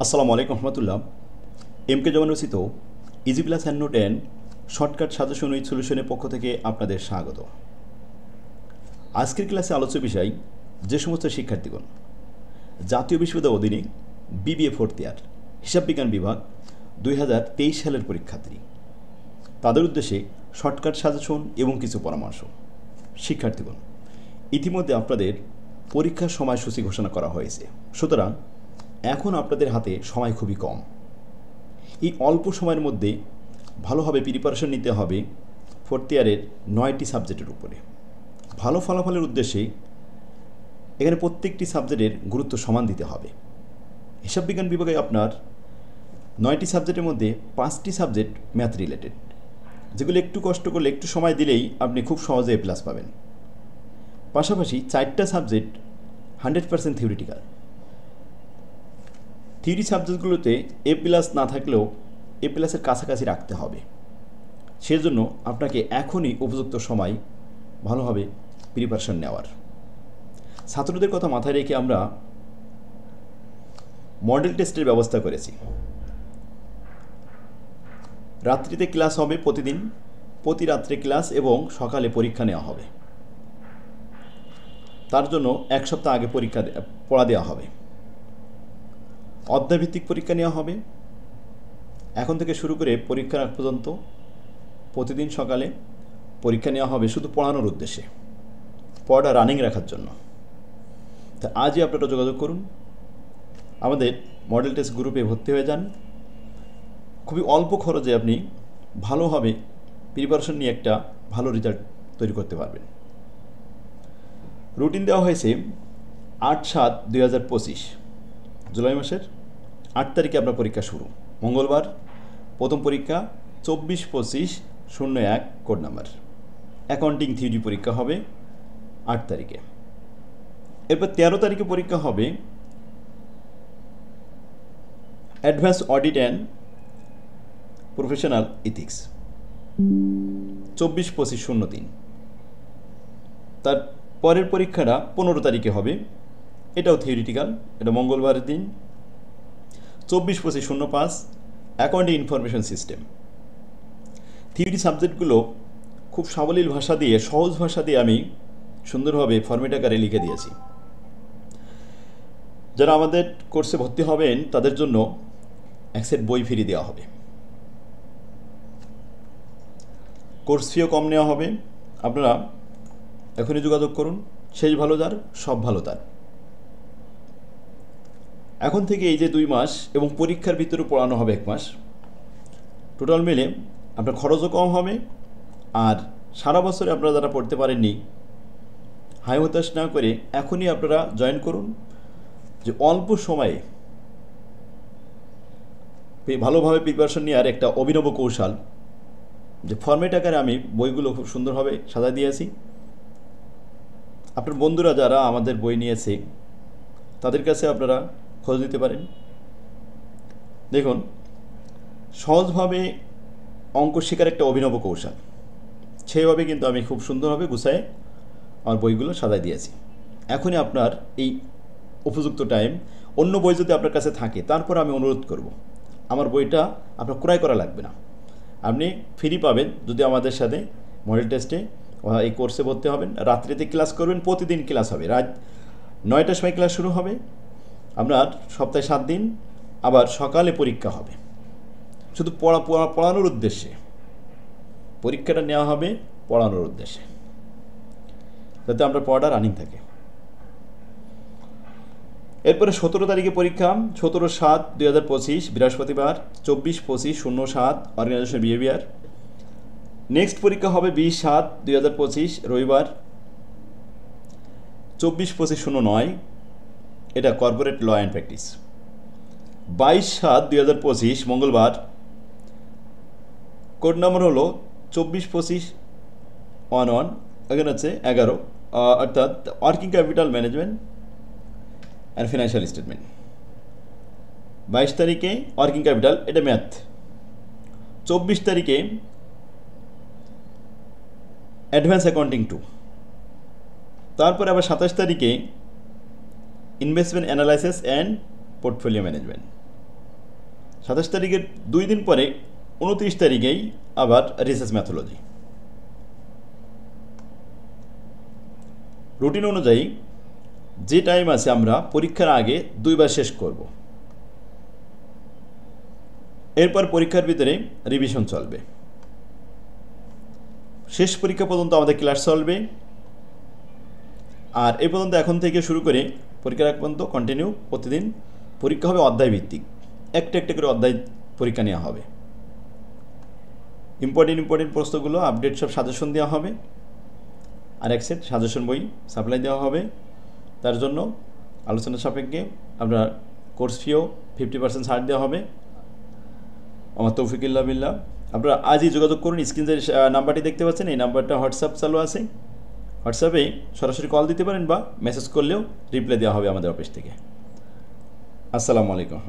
আসসালামু আলাইকুম রহমতুল্লাহ। এমকে জমানুসিত easy plus hand note and shortcut suggestion with সলিউশনের পক্ষ থেকে আপনাদের স্বাগত। আজকের ক্লাসে আলোচ্য বিষয় যে সমস্ত শিক্ষার্থীগণ জাতীয় বিশ্ববিদ্যালয়ের অধীনে বিবিএ ফোর্থ ইয়ার হিসাব বিজ্ঞান বিভাগ 2023 সালের পরীক্ষার্থী, তাদের উদ্দেশ্যে শর্টকাট সাজেশন এবং কিছু পরামর্শ। শিক্ষার্থীগণ, ইতিমধ্যে আপনাদের পরীক্ষার সময়সূচি ঘোষণা করা হয়েছে, সুতরাং এখন আপনাদের হাতে সময় খুবই কম। এই অল্প সময়ের মধ্যে ভালোভাবে প্রিপারেশন নিতে হবে ফোর্থ ইয়ারের 9টি সাবজেক্টের উপরে। ভালো ফলাফলের উদ্দেশ্যে এখানে প্রত্যেকটি সাবজেক্টের গুরুত্ব সমান দিতে হবে। হিসাব বিজ্ঞান বিভাগে আপনার 9টি সাবজেক্টের মধ্যে 5টি সাবজেক্ট ম্যাথ রিলেটেড, যেগুলো একটু কষ্ট করলে একটু সময় দিলেই আপনি খুব সহজে এ প্লাস পাবেন। পাশাপাশি 4টা সাবজেক্ট 100% থিওরিটিক্যাল। থিওরি সাবজেক্টগুলোতে এ প্লাস না থাকলেও এ প্লাসের কাছাকাছি রাখতে হবে। সেজন্য আপনাকে এখনই উপযুক্ত সময় ভালোভাবে প্রিপারেশন নেওয়ার। ছাত্রদের কথা মাথায় রেখে আমরা মডেল টেস্টের ব্যবস্থা করেছি। রাত্রিতে ক্লাস হবে প্রতিদিন, প্রতি রাত্রে ক্লাস এবং সকালে পরীক্ষা নেওয়া হবে। তার জন্য এক সপ্তাহ আগে পড়া দেওয়া হবে। অধ্যায়ভিত্তিক পরীক্ষা নেওয়া হবে। এখন থেকে শুরু করে পরীক্ষার আগ পর্যন্ত প্রতিদিন সকালে পরীক্ষা নেওয়া হবে শুধু পড়ানোর উদ্দেশ্যে, পড়াটা রানিং রাখার জন্য। তা আজই আপনারা যোগাযোগ করুন, আমাদের মডেল টেস্ট গ্রুপে ভর্তি হয়ে যান। খুবই অল্প খরচে আপনি ভালোভাবে প্রিপারেশন নিয়ে একটা ভালো রেজাল্ট তৈরি করতে পারবেন। রুটিন দেওয়া হয়েছে 8/7/2025, জুলাই মাসের 8 তারিখে আপনার পরীক্ষা শুরু। মঙ্গলবার প্রথম পরীক্ষা 24/25/01 কোড নাম্বার। অ্যাকাউন্টিং থিওরি পরীক্ষা হবে 8 তারিখে। এরপর 13 তারিখে পরীক্ষা হবে advance audit and professional ethics 24/25/03। তার পরের পরীক্ষাটা 15 তারিখে হবে, এটাও থিওরিটিক্যাল, এটা মঙ্গলবারের দিন 24/25/05 অ্যাকাউন্টিং ইনফরমেশন সিস্টেম। থিওরি সাবজেক্টগুলো খুব সাবলীল ভাষা দিয়ে, সহজ ভাষা দিয়ে আমি সুন্দরভাবে ফরম্যাট আকারে লিখে দিয়েছি। যারা আমাদের কোর্সে ভর্তি হবেন তাদের জন্য এক সেট বই ফ্রি দেওয়া হবে। কোর্স ফিও কম নেওয়া হবে। আপনারা এখনই যোগাযোগ করুন। শেষ ভালো যার, সব ভালো তার। এখন থেকে এই যে 2 মাস এবং পরীক্ষার ভিতরে পড়ানো হবে 1 মাস, টোটাল মিলে আপনার খরচও কম হবে। আর সারা বছরে আপনারা যারা পড়তে পারেননি, হাই হতাশ না করে এখনই আপনারা জয়েন করুন। যে অল্প সময়ে ভালোভাবে প্রিপারেশন নেওয়ার একটা অভিনব কৌশল, যে ফরম্যাট আকারে আমি বইগুলো খুব সুন্দরভাবে সাজায় দিয়েছি। আপনার বন্ধুরা যারা আমাদের বই নিয়েছে তাদের কাছে আপনারা খোঁজ নিতে পারেন। দেখুন, সহজভাবে অঙ্ক শেখার একটা অভিনব কৌশল, সেইভাবে কিন্তু আমি খুব সুন্দরভাবে গুছায় আমার বইগুলো সাজায় দিয়েছি। এখনই আপনার এই উপযুক্ত টাইম। অন্য বই যদি আপনার কাছে থাকে, তারপর আমি অনুরোধ করব আমার বইটা আপনার ক্রয় করা লাগবে না, আপনি ফ্রি পাবেন যদি আমাদের সাথে মডেল টেস্টে এই কোর্সে ভর্তি হবেন। রাত্রিতে ক্লাস করবেন, প্রতিদিন ক্লাস হবে। রাত 9টার সময় ক্লাস শুরু হবে, আপনার সপ্তাহে 7 দিন। আবার সকালে পরীক্ষা হবে, শুধু পড়ানোর উদ্দেশ্যে। পরীক্ষাটা নেওয়া হবে পড়ানোর উদ্দেশ্যে, যাতে আমরা পড়াটা রানিং থাকে। এরপরে 17 তারিখে পরীক্ষা, 17/7/2025 বৃহস্পতিবার, 24/25/07 অর্গানাইজেশন বিহেভিয়ার। নেক্সট পরীক্ষা হবে 20/7/2025 রবিবার, 24/25/09 এটা কর্পোরেট ল অ্যান্ড প্র্যাকটিস। 22/7/2025 মঙ্গলবার, কোড নম্বর হলো 24/25/11, এখানে আছে 11, অর্থাৎ working capital management and financial statement. 22 তারিখে ওয়ার্কিং ক্যাপিটাল, এটা ম্যাথ। 24 তারিখে অ্যাডভান্স অ্যাকাউন্টিং 2। তারপরে আবার 27 তারিখে investment analysis and portfolio management. 27 তারিখের 2 দিন পরে 29 তারিখেই আবার রিসার্চ ম্যাথোলজি। রুটিন অনুযায়ী যে টাইম আছে আমরা পরীক্ষার আগে 2 বার শেষ করব। এরপর পরীক্ষার ভিতরে রিভিশন চলবে। শেষ পরীক্ষা পর্যন্ত আমাদের ক্লাস চলবে। আর এই পর্যন্ত এখন থেকে শুরু করে পরীক্ষার আগ পর্যন্ত কন্টিনিউ প্রতিদিন পরীক্ষা হবে অধ্যায় ভিত্তিক। একটা একটা করে অধ্যায় পরীক্ষা নেওয়া হবে। ইম্পর্টেন্ট প্রশ্নগুলো আপডেট সব সাজেশন দেওয়া হবে। আর এক সেট সাজেশন বই সাপ্লাই দেওয়া হবে। তার জন্য আলোচনা সাপেক্ষে আপনার কোর্স ফিও 50% ছাড় দেওয়া হবে। আমার তৌফিকুল্লাহ বিল্লাহ। আপনারা আজই যোগাযোগ করুন। স্ক্রিনে যে নাম্বারটি দেখতে পাচ্ছেন এই নাম্বারটা হোয়াটসঅ্যাপ চালু আছে। হোয়াটসঅ্যাপে সরাসরি কল দিতে পারেন বা মেসেজ করলেও রিপ্লাই দেওয়া হবে আমাদের অফিস থেকে। আসসালামু আলাইকুম।